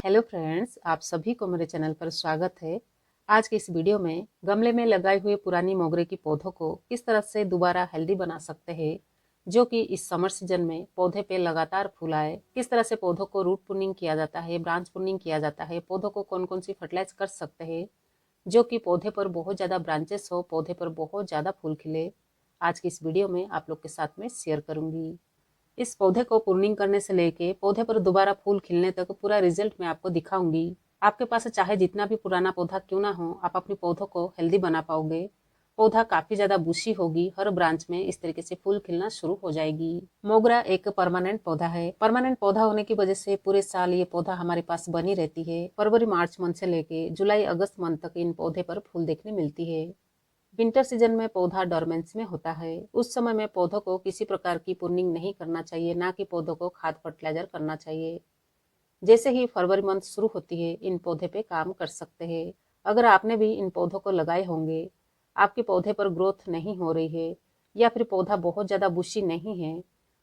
Hello friends, आप सभी को मेरे चैनल पर स्वागत है। आज के इस वीडियो में गमले में लगाए हुए पुरानी मोगरे की पौधों को किस तरह से दोबारा हेल्दी बना सकते हैं, जो कि इस समर सीजन में पौधे पे लगातार फूल आए। किस तरह से पौधों को रूट प्रूनिंग किया जाता है, ब्रांच प्रूनिंग किया जाता है, पौधों को कौन कौन सी फर्टिलाइज कर सकते हैं जो कि पौधे पर बहुत ज़्यादा ब्रांचेस हो, पौधे पर बहुत ज़्यादा फूल खिले। आज की इस वीडियो में आप लोग के साथ में शेयर करूंगी। इस पौधे को प्रूनिंग करने से लेके पौधे पर दोबारा फूल खिलने तक पूरा रिजल्ट मैं आपको दिखाऊंगी। आपके पास चाहे जितना भी पुराना पौधा क्यों ना हो, आप अपने पौधों को हेल्दी बना पाओगे। पौधा काफी ज्यादा बुशी होगी, हर ब्रांच में इस तरीके से फूल खिलना शुरू हो जाएगी। मोगरा एक परमानेंट पौधा है। परमानेंट पौधा होने की वजह से पूरे साल ये पौधा हमारे पास बनी रहती है। फरवरी मार्च मंथ से लेके जुलाई अगस्त मंथ तक इन पौधे पर फूल देखने मिलती है। विंटर सीजन में पौधा डोरमेंस में होता है। उस समय में पौधों को किसी प्रकार की प्रूनिंग नहीं करना चाहिए, ना कि पौधों को खाद फर्टिलाइजर करना चाहिए। जैसे ही फरवरी मंथ शुरू होती है, इन पौधे पे काम कर सकते हैं। अगर आपने भी इन पौधों को लगाए होंगे, आपके पौधे पर ग्रोथ नहीं हो रही है या फिर पौधा बहुत ज़्यादा बुशी नहीं है,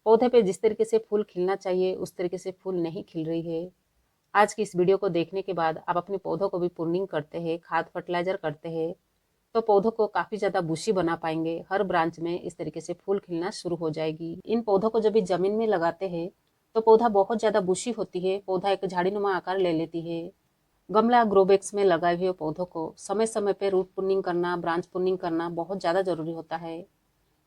पौधे पे जिस तरीके से फूल खिलना चाहिए उस तरीके से फूल नहीं खिल रही है, आज की इस वीडियो को देखने के बाद आप अपने पौधों को भी प्रूनिंग करते हैं, खाद फर्टिलाइजर करते हैं, तो पौधों को काफी ज्यादा बुशी बना पाएंगे। हर ब्रांच में इस तरीके से फूल खिलना शुरू हो जाएगी। इन पौधों को जब भी जमीन में लगाते हैं तो पौधा बहुत ज्यादा बुशी होती है, पौधा एक झाड़ीनुमा आकार ले लेती है। गमला ग्रोबैग्स में लगाए हुए पौधों को समय समय पे रूट पुनिंग करना, ब्रांच पुनिंग करना बहुत ज्यादा जरूरी होता है।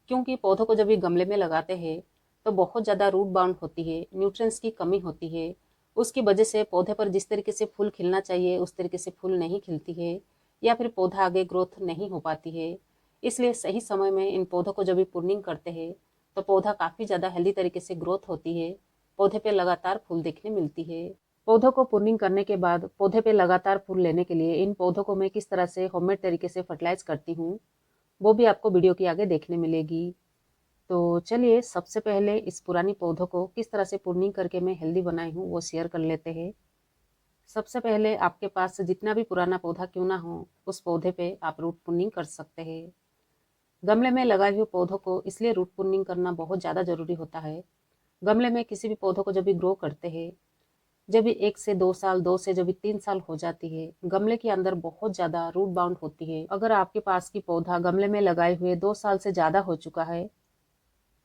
क्योंकि पौधों को जब भी गमले में लगाते हैं तो बहुत ज्यादा रूट बाउंड होती है, न्यूट्रिएंट्स की कमी होती है। उसकी वजह से पौधे पर जिस तरीके से फूल खिलना चाहिए उस तरीके से फूल नहीं खिलती है या फिर पौधा आगे ग्रोथ नहीं हो पाती है। इसलिए सही समय में इन पौधों को जब भी प्रूनिंग करते हैं तो पौधा काफी ज्यादा हेल्दी तरीके से ग्रोथ होती है, पौधे पे लगातार फूल देखने मिलती है। पौधों को प्रूनिंग करने के बाद पौधे पे लगातार फूल लेने के लिए इन पौधों को मैं किस तरह से होममेड तरीके से फर्टिलाइज करती हूँ, वो भी आपको वीडियो के आगे देखने मिलेगी। तो चलिए सबसे पहले इस पुरानी पौधों को किस तरह से प्रूनिंग करके मैं हेल्दी बनाई हूँ वो शेयर कर लेते हैं। सबसे पहले आपके पास जितना भी पुराना पौधा क्यों ना हो, उस पौधे पे आप रूट प्रूनिंग कर सकते हैं। गमले में लगाए हुए पौधों को इसलिए रूट प्रूनिंग करना बहुत ज़्यादा जरूरी होता है। गमले में किसी भी पौधों को जब भी ग्रो करते हैं, जब भी 1 से 2 साल, 2 से जब भी 3 साल हो जाती है, गमले के अंदर बहुत ज्यादा रूट बाउंड होती है। अगर आपके पास की पौधा गमले में लगाए हुए 2 साल से ज्यादा हो चुका है,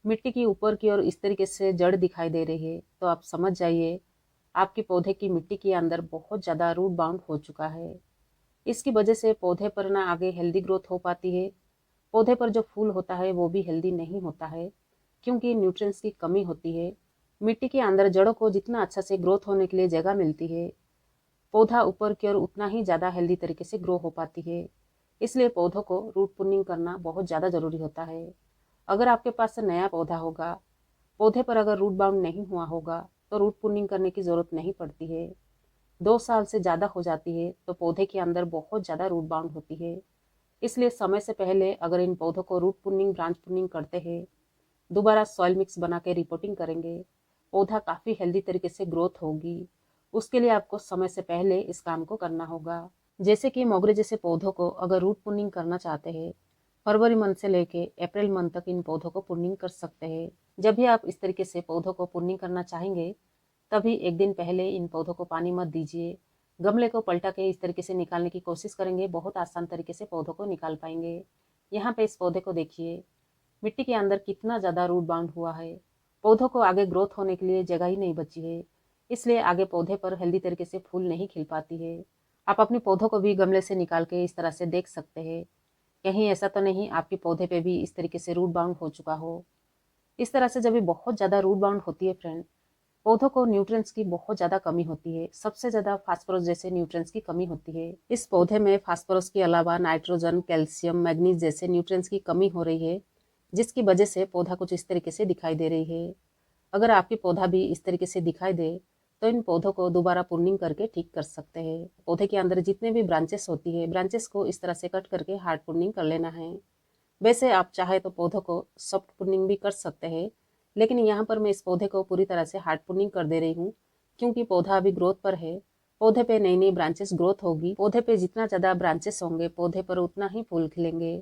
मिट्टी की ऊपर की ओर इस तरीके से जड़ दिखाई दे रही है, तो आप समझ जाइए आपके पौधे की मिट्टी के अंदर बहुत ज़्यादा रूट बाउंड हो चुका है। इसकी वजह से पौधे पर ना आगे हेल्दी ग्रोथ हो पाती है, पौधे पर जो फूल होता है वो भी हेल्दी नहीं होता है, क्योंकि न्यूट्रिएंट्स की कमी होती है। मिट्टी के अंदर जड़ों को जितना अच्छा से ग्रोथ होने के लिए जगह मिलती है, पौधा ऊपर की ओर उतना ही ज़्यादा हेल्दी तरीके से ग्रो हो पाती है। इसलिए पौधों को रूट प्रूनिंग करना बहुत ज़्यादा ज़रूरी होता है। अगर आपके पास नया पौधा होगा, पौधे पर अगर रूट बाउंड नहीं हुआ होगा, तो रूट प्रूनिंग करने की ज़रूरत नहीं पड़ती है। 2 साल से ज़्यादा हो जाती है तो पौधे के अंदर बहुत ज़्यादा रूट बाउंड होती है। इसलिए समय से पहले अगर इन पौधों को रूट प्रूनिंग, ब्रांच प्रूनिंग करते हैं, दोबारा सॉइल मिक्स बना के रिपोर्टिंग करेंगे, पौधा काफ़ी हेल्दी तरीके से ग्रोथ होगी। उसके लिए आपको समय से पहले इस काम को करना होगा। जैसे कि मोगरे जैसे पौधों को अगर रूट प्रूनिंग करना चाहते हैं, फरवरी मंथ से लेके अप्रैल मंथ तक इन पौधों को प्रूनिंग कर सकते हैं। जब भी आप इस तरीके से पौधों को प्रूनिंग करना चाहेंगे, तभी एक दिन पहले इन पौधों को पानी मत दीजिए। गमले को पलटा के इस तरीके से निकालने की कोशिश करेंगे, बहुत आसान तरीके से पौधों को निकाल पाएंगे। यहाँ पे इस पौधे को देखिए, मिट्टी के अंदर कितना ज़्यादा रूट बाउंड हुआ है। पौधों को आगे ग्रोथ होने के लिए जगह ही नहीं बची है, इसलिए आगे पौधे पर हेल्दी तरीके से फूल नहीं खिल पाती है। आप अपने पौधों को भी गमले से निकाल के इस तरह से देख सकते हैं, कहीं ऐसा तो नहीं आपके पौधे पे भी इस तरीके से रूट बाउंड हो चुका हो। इस तरह से जब भी बहुत ज़्यादा रूट बाउंड होती है फ्रेंड, पौधों को न्यूट्रिएंट्स की बहुत ज़्यादा कमी होती है। सबसे ज़्यादा फास्फोरस जैसे न्यूट्रिएंट्स की कमी होती है। इस पौधे में फास्फोरस के अलावा नाइट्रोजन, कैल्शियम, मैग्नीज जैसे न्यूट्रिएंट्स की कमी हो रही है, जिसकी वजह से पौधा कुछ इस तरीके से दिखाई दे रही है। अगर आपकी पौधा भी इस तरीके से दिखाई दे तो इन पौधों को दोबारा प्रूनिंग करके ठीक कर सकते हैं। पौधे के अंदर जितने भी ब्रांचेस होती है, ब्रांचेस को इस तरह से कट करके हार्ड प्रूनिंग कर लेना है। वैसे आप चाहे तो पौधों को सॉफ्ट प्रूनिंग भी कर सकते हैं, लेकिन यहाँ पर मैं इस पौधे को पूरी तरह से हार्ड प्रूनिंग कर दे रही हूँ, क्योंकि पौधा अभी ग्रोथ पर है। पौधे पे नई नई ब्रांचेस ग्रोथ होगी, पौधे पे जितना ज़्यादा ब्रांचेस होंगे पौधे पर उतना ही फूल खिलेंगे।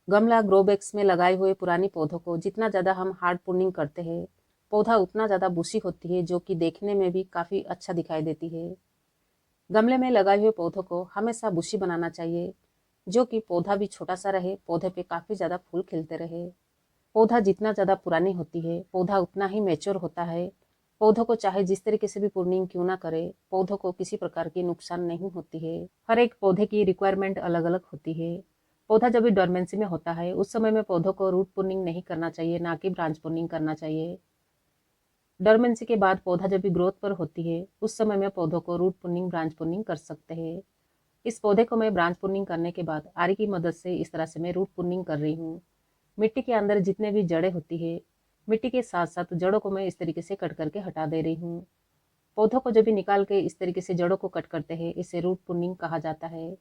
गमला ग्रो बैग्स में लगाए हुए पुरानी पौधों को जितना ज़्यादा हम हार्ड प्रूनिंग करते हैं, पौधा उतना ज़्यादा बुशी होती है, जो कि देखने में भी काफ़ी अच्छा दिखाई देती है। गमले में लगाए हुए पौधों को हमेशा बुशी बनाना चाहिए, जो कि पौधा भी छोटा सा रहे, पौधे पे काफ़ी ज़्यादा फूल खिलते रहे। पौधा जितना ज़्यादा पुरानी होती है, पौधा उतना ही मैच्योर होता है। पौधों को चाहे जिस तरीके से भी प्रूनिंग क्यों ना करे, पौधों को किसी प्रकार की नुकसान नहीं होती है। हर एक पौधे की रिक्वायरमेंट अलग अलग होती है। पौधा जब भी डोरमेंसी में होता है, उस समय में पौधों को रूट प्रूनिंग नहीं करना चाहिए, ना कि ब्रांच प्रूनिंग करना चाहिए। डोरमेंसी के बाद पौधा जब भी ग्रोथ पर होती है, उस समय में पौधों को रूट प्रूनिंग, ब्रांच प्रूनिंग कर सकते हैं। इस पौधे को मैं ब्रांच प्रूनिंग करने के बाद आरी की मदद से इस तरह से मैं रूट प्रूनिंग कर रही हूँ। मिट्टी के अंदर जितने भी जड़ें होती है, मिट्टी के साथ साथ जड़ों को मैं इस तरीके से कट करके हटा दे रही हूँ। पौधों को जब भी निकाल के इस तरीके से जड़ों को कट करते हैं, इसे रूट प्रूनिंग कहा जाता है।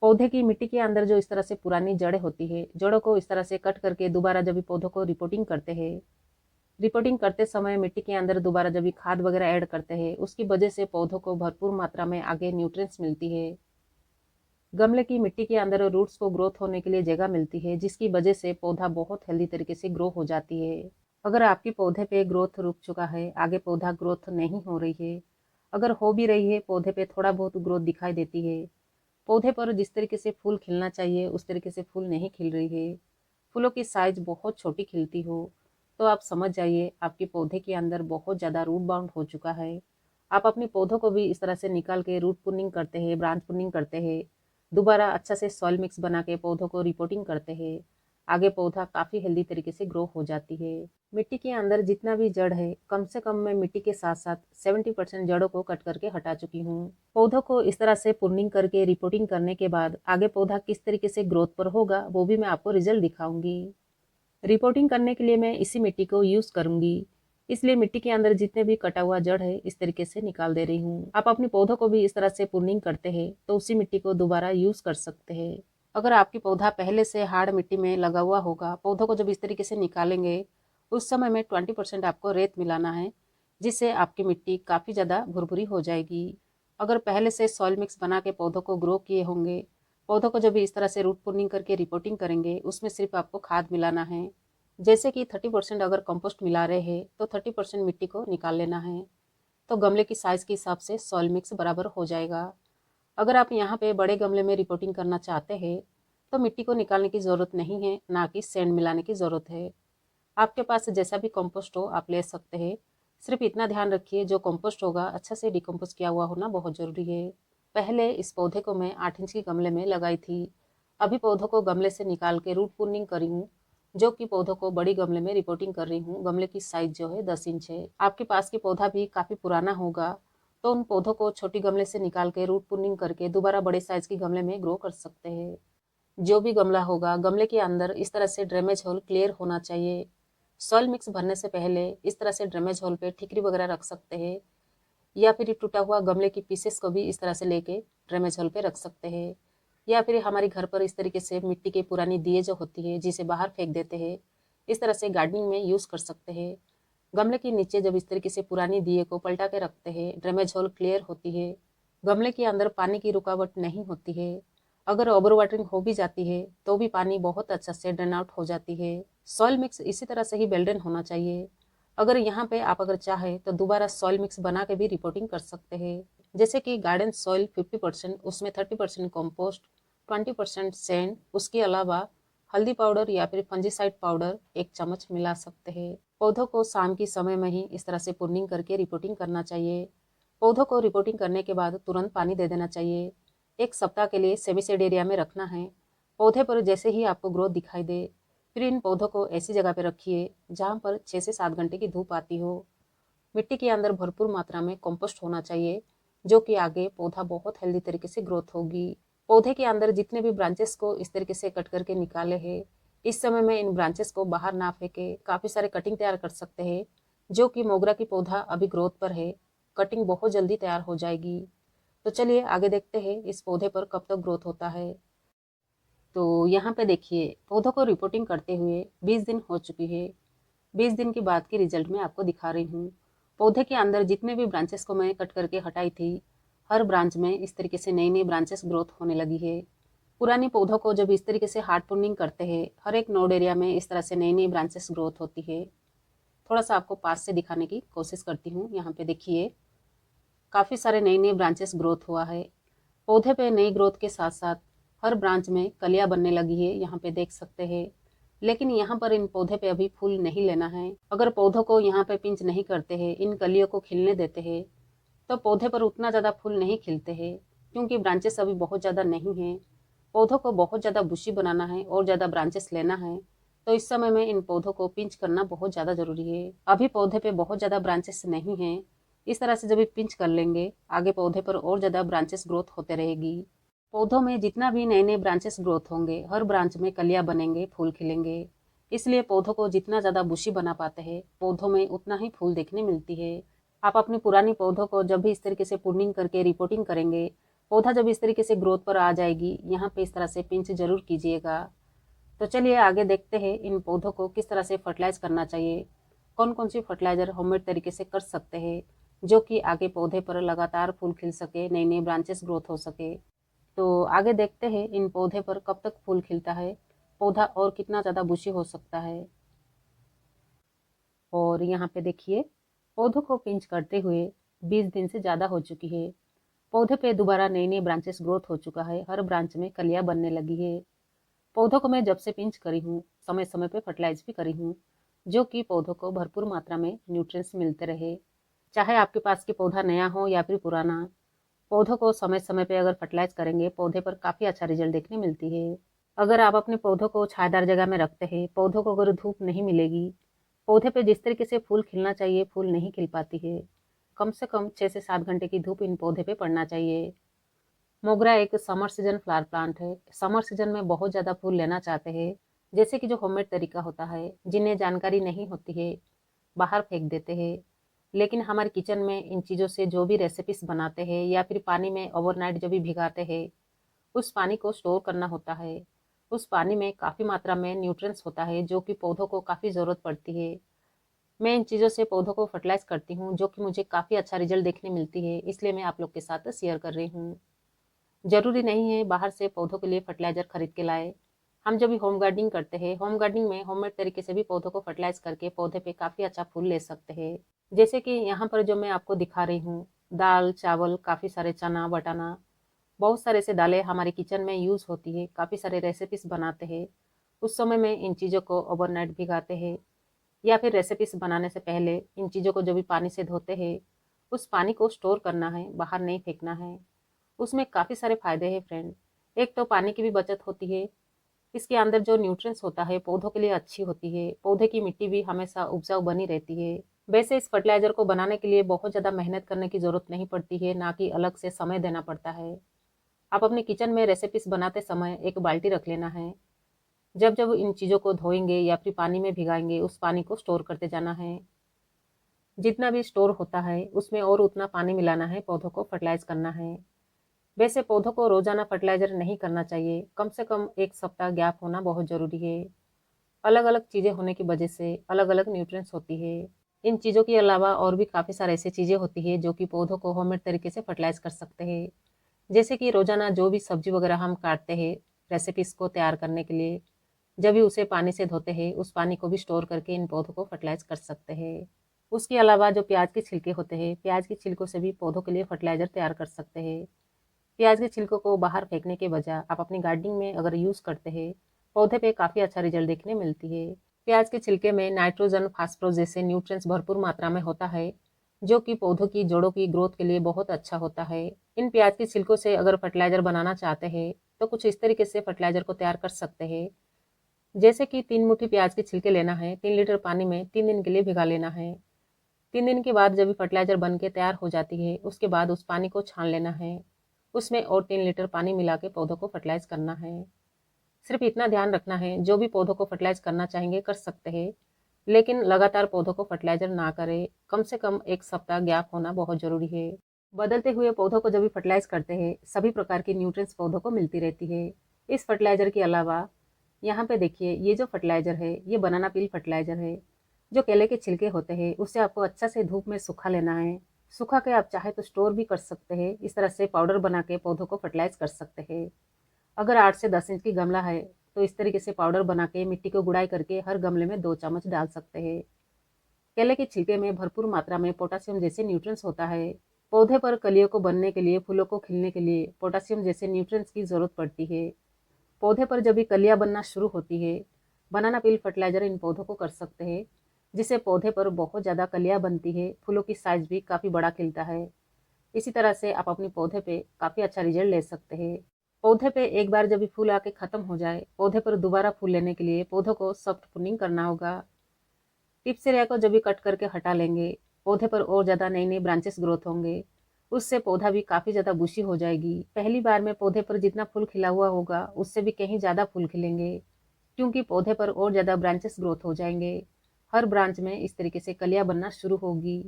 पौधे की मिट्टी के अंदर जो इस तरह से पुरानी जड़ें होती है, जड़ों को इस तरह से कट करके दोबारा जब भी पौधों को रिपोर्टिंग करते हैं, रिपोर्टिंग करते समय मिट्टी के अंदर दोबारा जब भी खाद वगैरह ऐड करते हैं, उसकी वजह से पौधों को भरपूर मात्रा में आगे न्यूट्रिएंट्स मिलती है। गमले की मिट्टी के अंदर रूट्स को ग्रोथ होने के लिए जगह मिलती है, जिसकी वजह से पौधा बहुत हेल्दी तरीके से ग्रो हो जाती है। अगर आपके पौधे पे ग्रोथ रुक चुका है, आगे पौधा ग्रोथ नहीं हो रही है, अगर हो भी रही है, पौधे पे थोड़ा बहुत ग्रोथ दिखाई देती है, पौधे पर जिस तरीके से फूल खिलना चाहिए उस तरीके से फूल नहीं खिल रही है, फूलों की साइज बहुत छोटी खिलती हो, तो आप समझ जाइए आपके पौधे के अंदर बहुत ज़्यादा रूट बाउंड हो चुका है। आप अपने पौधों को भी इस तरह से निकाल के रूट प्रूनिंग करते हैं, ब्रांच प्रूनिंग करते हैं, दोबारा अच्छा से सॉइल मिक्स बना के पौधों को रिपोर्टिंग करते हैं, आगे पौधा काफ़ी हेल्दी तरीके से ग्रो हो जाती है। मिट्टी के अंदर जितना भी जड़ है, कम से कम मैं मिट्टी के साथ साथ 70% जड़ों को कट करके हटा चुकी हूँ। पौधों को इस तरह से प्रूनिंग करके रिपोर्टिंग करने के बाद आगे पौधा किस तरीके से ग्रोथ पर होगा, वो भी मैं आपको रिजल्ट दिखाऊंगी। रिपोर्टिंग करने के लिए मैं इसी मिट्टी को यूज़ करूंगी, इसलिए मिट्टी के अंदर जितने भी कटा हुआ जड़ है इस तरीके से निकाल दे रही हूँ। आप अपने पौधों को भी इस तरह से प्रूनिंग करते हैं तो उसी मिट्टी को दोबारा यूज़ कर सकते हैं। अगर आपकी पौधा पहले से हार्ड मिट्टी में लगा हुआ होगा, पौधों को जब इस तरीके से निकालेंगे उस समय में 20% आपको रेत मिलाना है, जिससे आपकी मिट्टी काफ़ी ज़्यादा भुरभुरी हो जाएगी। अगर पहले से सॉइल मिक्स बना के पौधों को ग्रो किए होंगे, पौधों को जब इस तरह से रूट प्रूनिंग करके रिपोर्टिंग करेंगे, उसमें सिर्फ आपको खाद मिलाना है। जैसे कि 30% अगर कंपोस्ट मिला रहे हैं तो 30% मिट्टी को निकाल लेना है, तो गमले की साइज़ के हिसाब से सॉइल मिक्स बराबर हो जाएगा। अगर आप यहाँ पे बड़े गमले में रिपोर्टिंग करना चाहते हैं तो मिट्टी को निकालने की ज़रूरत नहीं है, ना कि सैंड मिलाने की ज़रूरत है। आपके पास जैसा भी कंपोस्ट हो आप ले सकते हैं। सिर्फ इतना ध्यान रखिए जो कंपोस्ट होगा अच्छा से डिकम्पोज किया हुआ होना बहुत ज़रूरी है। पहले इस पौधे को मैं 8 इंच की गमले में लगाई थी। अभी पौधों को गमले से निकाल के रूट प्रूनिंग करी हूँ, जो कि पौधों को बड़ी गमले में रिपोर्टिंग कर रही हूँ। गमले की साइज जो है 10 इंच है। आपके पास की पौधा भी काफ़ी पुराना होगा तो उन पौधों को छोटी गमले से निकाल के रूट प्रूनिंग करके दोबारा बड़े साइज की गमले में ग्रो कर सकते हैं। जो भी गमला होगा, गमले के अंदर इस तरह से ड्रेनेज होल क्लियर होना चाहिए। सॉइल मिक्स भरने से पहले इस तरह से ड्रेनेज होल पे ठिकरी वगैरह रख सकते हैं, या फिर टूटा हुआ गमले की पीसेस को भी इस तरह से लेके ड्रेनेज होल पे रख सकते हैं। या फिर हमारे घर पर इस तरीके से मिट्टी के पुरानी दिए जो होती है जिसे बाहर फेंक देते हैं, इस तरह से गार्डनिंग में यूज़ कर सकते हैं। गमले के नीचे जब इस तरीके से पुरानी दिए को पलटा के रखते हैं, ड्रेनेज होल क्लियर होती है, गमले के अंदर पानी की रुकावट नहीं होती है। अगर ओवर वाटरिंग हो भी जाती है तो भी पानी बहुत अच्छा से ड्रेन आउट हो जाती है। सॉइल मिक्स इसी तरह से ही वेल होना चाहिए। अगर यहाँ पे आप अगर चाहे तो दोबारा सॉइल मिक्स बना के भी रिपोर्टिंग कर सकते हैं। जैसे कि गार्डन सॉइल 50%, उसमें 30% कंपोस्ट, 20% सैंड, उसके अलावा हल्दी पाउडर या फिर फंजीसाइड पाउडर 1 चम्मच मिला सकते हैं। पौधों को शाम के समय में ही इस तरह से प्रूनिंग करके रिपोर्टिंग करना चाहिए। पौधों को रिपोर्टिंग करने के बाद तुरंत पानी दे देना चाहिए। 1 सप्ताह के लिए सेमी शेड एरिया में रखना है। पौधे पर जैसे ही आपको ग्रोथ दिखाई दे, फिर इन पौधों को ऐसी जगह पर रखिए जहाँ पर 6 से 7 घंटे की धूप आती हो। मिट्टी के अंदर भरपूर मात्रा में कंपोस्ट होना चाहिए, जो कि आगे पौधा बहुत हेल्दी तरीके से ग्रोथ होगी। पौधे के अंदर जितने भी ब्रांचेस को इस तरीके से कट करके निकाले हैं, इस समय में इन ब्रांचेस को बाहर ना फेंके, काफ़ी सारे कटिंग तैयार कर सकते हैं, जो कि मोगरा की पौधा अभी ग्रोथ पर है, कटिंग बहुत जल्दी तैयार हो जाएगी। तो चलिए आगे देखते हैं इस पौधे पर कब तक ग्रोथ होता है। तो यहाँ पे देखिए पौधों को रिपोर्टिंग करते हुए 20 दिन हो चुकी है। 20 दिन के बाद की रिजल्ट मैं आपको दिखा रही हूँ। पौधे के अंदर जितने भी ब्रांचेस को मैं कट करके हटाई थी, हर ब्रांच में इस तरीके से नई नई ब्रांचेस ग्रोथ होने लगी है। पुराने पौधों को जब इस तरीके से हार्ड प्रूनिंग करते हैं, हर एक नोड एरिया में इस तरह से नई नई ब्रांचेस ग्रोथ होती है। थोड़ा सा आपको पास से दिखाने की कोशिश करती हूँ। यहाँ पे देखिए काफ़ी सारे नए नए ब्रांचेस ग्रोथ हुआ है। पौधे पे नई ग्रोथ के साथ साथ हर ब्रांच में कलियां बनने लगी है, यहाँ पे देख सकते हैं। लेकिन यहाँ पर इन पौधे पे अभी फूल नहीं लेना है। अगर पौधों को यहाँ पे पिंच नहीं करते हैं, इन कलियों को खिलने देते हैं, तो पौधे पर उतना ज़्यादा फूल नहीं खिलते हैं, क्योंकि ब्रांचेस अभी बहुत ज़्यादा नहीं हैं। पौधों को बहुत ज़्यादा बुशी बनाना है और ज़्यादा ब्रांचेस लेना है, तो इस समय में इन पौधों को पिंच करना बहुत ज़्यादा ज़रूरी है। अभी पौधे पे बहुत ज़्यादा ब्रांचेस नहीं हैं। इस तरह से जब भी पिंच कर लेंगे, आगे पौधे पर और ज़्यादा ब्रांचेस ग्रोथ होते रहेगी। पौधों में जितना भी नए नए ब्रांचेस ग्रोथ होंगे, हर ब्रांच में कलियां बनेंगे, फूल खिलेंगे। इसलिए पौधों को जितना ज़्यादा बुशी बना पाते हैं, पौधों में उतना ही फूल देखने मिलती है। आप अपनी पुरानी पौधों को जब भी इस तरीके से प्रूनिंग करके रिपोर्टिंग करेंगे, पौधा जब इस तरीके से ग्रोथ पर आ जाएगी, यहाँ पे इस तरह से पिंच जरूर कीजिएगा। तो चलिए आगे देखते हैं इन पौधों को किस तरह से फर्टिलाइज करना चाहिए, कौन कौन सी फर्टिलाइजर होममेड तरीके से कर सकते हैं, जो कि आगे पौधे पर लगातार फूल खिल सके, नई नई ब्रांचेस ग्रोथ हो सके। तो आगे देखते हैं इन पौधे पर कब तक फूल खिलता है, पौधा और कितना ज़्यादा बुशी हो सकता है। और यहाँ पे देखिए, पौधों को पिंच करते हुए 20 दिन से ज़्यादा हो चुकी है। पौधे पे दोबारा नई नई ब्रांचेस ग्रोथ हो चुका है, हर ब्रांच में कलियां बनने लगी है। पौधों को मैं जब से पिंच करी हूँ, समय समय पे फर्टिलाइज भी करी हूँ, जो कि पौधों को भरपूर मात्रा में न्यूट्रिएंट्स मिलते रहे। चाहे आपके पास की पौधा नया हो या फिर पुराना, पौधों को समय समय पे अगर फर्टिलाइज करेंगे, पौधे पर काफ़ी अच्छा रिजल्ट देखने मिलती है। अगर आप अपने पौधों को छायादार जगह में रखते हैं, पौधों को अगर धूप नहीं मिलेगी, पौधे पे जिस तरीके से फूल खिलना चाहिए, फूल नहीं खिल पाती है। कम से कम 6 से 7 घंटे की धूप इन पौधे पे पड़ना चाहिए। मोगरा एक समर सीजन फ्लावर प्लांट है। समर सीजन में बहुत ज़्यादा फूल लेना चाहते हैं, जैसे कि जो होममेड तरीका होता है, जिन्हें जानकारी नहीं होती है, बाहर फेंक देते हैं। लेकिन हमारे किचन में इन चीज़ों से जो भी रेसिपीज बनाते हैं या फिर पानी में ओवरनाइट जो भी भिगाते हैं, उस पानी को स्टोर करना होता है। उस पानी में काफ़ी मात्रा में न्यूट्रिएंट्स होता है, जो कि पौधों को काफ़ी ज़रूरत पड़ती है। मैं इन चीज़ों से पौधों को फर्टिलाइज करती हूँ, जो कि मुझे काफ़ी अच्छा रिजल्ट देखने मिलती है, इसलिए मैं आप लोग के साथ शेयर कर रही हूँ। ज़रूरी नहीं है बाहर से पौधों के लिए फर्टिलाइज़र खरीद के लाए। हम जब भी होम गार्डनिंग करते हैं, होम गार्डनिंग में होममेड तरीके से भी पौधों को फर्टिलाइज करके पौधे पे काफ़ी अच्छा फूल ले सकते हैं। जैसे कि यहाँ पर जो मैं आपको दिखा रही हूँ, दाल, चावल, काफ़ी सारे चना, बटाना, बहुत सारे ऐसे दालें हमारे किचन में यूज़ होती है, काफ़ी सारे रेसिपीज़ बनाते हैं। उस समय में इन चीज़ों को ओवरनाइट भिगाते हैं, या फिर रेसिपीज़ बनाने से पहले इन चीज़ों को जो भी पानी से धोते हैं, उस पानी को स्टोर करना है, बाहर नहीं फेंकना है। उसमें काफ़ी सारे फ़ायदे हैं फ्रेंड। एक तो पानी की भी बचत होती है, इसके अंदर जो न्यूट्रिएंट्स होता है पौधों के लिए अच्छी होती है, पौधे की मिट्टी भी हमेशा उपजाऊ बनी रहती है। वैसे इस फर्टिलाइज़र को बनाने के लिए बहुत ज़्यादा मेहनत करने की ज़रूरत नहीं पड़ती है, ना कि अलग से समय देना पड़ता है। आप अपने किचन में रेसिपीज़ बनाते समय एक बाल्टी रख लेना है। जब जब इन चीज़ों को धोएंगे या फिर पानी में भिगाएंगे, उस पानी को स्टोर करते जाना है। जितना भी स्टोर होता है उसमें और उतना पानी मिलाना है, पौधों को फर्टिलाइज करना है। वैसे पौधों को रोजाना फर्टिलाइजर नहीं करना चाहिए, कम से कम 1 सप्ताह गैप होना बहुत ज़रूरी है। अलग अलग चीज़ें होने की वजह से अलग अलग न्यूट्रिएंट्स होती है। इन चीज़ों के अलावा और भी काफ़ी सारे ऐसी चीज़ें होती है जो कि पौधों को होममेड तरीके से फर्टिलाइज कर सकते हैं। जैसे कि रोजाना जो भी सब्जी वगैरह हम काटते हैं रेसिपीज़ को तैयार करने के लिए, जब भी उसे पानी से धोते हैं, उस पानी को भी स्टोर करके इन पौधों को फर्टिलाइज कर सकते हैं। उसके अलावा जो प्याज के छिलके होते हैं, प्याज के छिलकों से भी पौधों के लिए फर्टिलाइजर तैयार कर सकते हैं। प्याज के छिलकों को बाहर फेंकने के बजाय आप अपनी गार्डनिंग में अगर यूज़ करते हैं, पौधे पे काफ़ी अच्छा रिजल्ट देखने मिलती है। प्याज के छिलके में नाइट्रोजन, फास्फोरस जैसे न्यूट्रिएंट्स भरपूर मात्रा में होता है, जो कि पौधों की जड़ों की ग्रोथ के लिए बहुत अच्छा होता है। इन प्याज के छिलकों से अगर फर्टिलाइजर बनाना चाहते हैं, तो कुछ इस तरीके से फर्टिलाइजर को तैयार कर सकते हैं। जैसे कि 3 मुट्ठी प्याज के छिलके लेना है, 3 लीटर पानी में 3 दिन के लिए भिगा लेना है। 3 दिन के बाद जब भी फर्टिलाइजर बन के तैयार हो जाती है, उसके बाद उस पानी को छान लेना है। उसमें और 3 लीटर पानी मिला के पौधों को फर्टिलाइज करना है। सिर्फ इतना ध्यान रखना है, जो भी पौधों को फर्टिलाइज करना चाहेंगे कर सकते हैं, लेकिन लगातार पौधों को फर्टिलाइजर ना करें। कम से कम 1 सप्ताह गैप होना बहुत ज़रूरी है। बदलते हुए पौधों को जब भी फर्टिलाइज करते हैं, सभी प्रकार की न्यूट्रिएंट्स पौधों को मिलती रहती है। इस फर्टिलाइजर के अलावा यहाँ पे देखिए, ये जो फर्टिलाइजर है, ये बनाना पील फर्टिलाइजर है। जो केले के छिलके होते हैं, उसे आपको अच्छा से धूप में सुखा लेना है। सुखा के आप चाहे तो स्टोर भी कर सकते हैं, इस तरह से पाउडर बना के पौधों को फर्टिलाइज कर सकते हैं। अगर 8 से 10 इंच की गमला है, तो इस तरीके से पाउडर बना के मिट्टी को गुड़ाई करके हर गमले में 2 चम्मच डाल सकते हैं। केले के छिलके में भरपूर मात्रा में पोटासियम जैसे न्यूट्रिएंट्स होता है, पौधे पर कलियों को बनने के लिए, फूलों को खिलने के लिए पोटासियम जैसे न्यूट्रिएंट्स की जरूरत पड़ती है। पौधे पर जब भी कलियां बनना शुरू होती है, बनाना पील फर्टिलाइजर इन पौधों को कर सकते हैं, जिससे पौधे पर बहुत ज़्यादा कलियां बनती है, फूलों की साइज भी काफ़ी बड़ा खिलता है। इसी तरह से आप अपने पौधे पे काफ़ी अच्छा रिजल्ट ले सकते हैं। पौधे पे एक बार जब भी फूल आके ख़त्म हो जाए, पौधे पर दोबारा फूल लेने के लिए पौधों को सॉफ्ट प्रूनिंग करना होगा। टिप्स एरिया को जब भी कट करके हटा लेंगे, पौधे पर और ज़्यादा नई नई ब्रांचेस ग्रोथ होंगे। उससे पौधा भी काफ़ी ज़्यादा बुशी हो जाएगी। पहली बार में पौधे पर जितना फूल खिला हुआ होगा, उससे भी कहीं ज़्यादा फूल खिलेंगे, क्योंकि पौधे पर और ज़्यादा ब्रांचेस ग्रोथ हो जाएंगे। हर ब्रांच में इस तरीके से कलियां बनना शुरू होगी।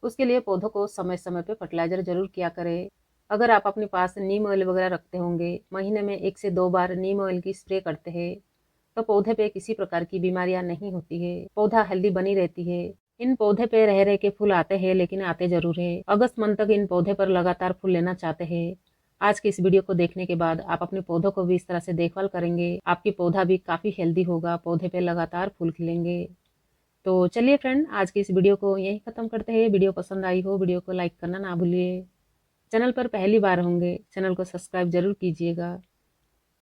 उसके लिए पौधों को समय समय पे फर्टिलाइजर जरूर किया करें। अगर आप अपने पास नीम ऑयल वगैरह रखते होंगे, महीने में 1 से 2 बार नीम ऑयल की स्प्रे करते हैं, तो पौधे पे किसी प्रकार की बीमारियां नहीं होती है, पौधा हेल्दी बनी रहती है। इन पौधे पे रह रह के फूल आते हैं, लेकिन आते जरूर है। अगस्त मंथ तक इन पौधे पर लगातार फूल लेना चाहते हैं। आज की इस वीडियो को देखने के बाद आप अपने पौधों को भी इस तरह से देखभाल करेंगे, आपकी पौधा भी काफी हेल्दी होगा, पौधे पे लगातार फूल खिलेंगे। तो चलिए फ्रेंड, आज की इस वीडियो को यहीं खत्म करते हैं। वीडियो पसंद आई हो, वीडियो को लाइक करना ना भूलिए। चैनल पर पहली बार होंगे, चैनल को सब्सक्राइब जरूर कीजिएगा।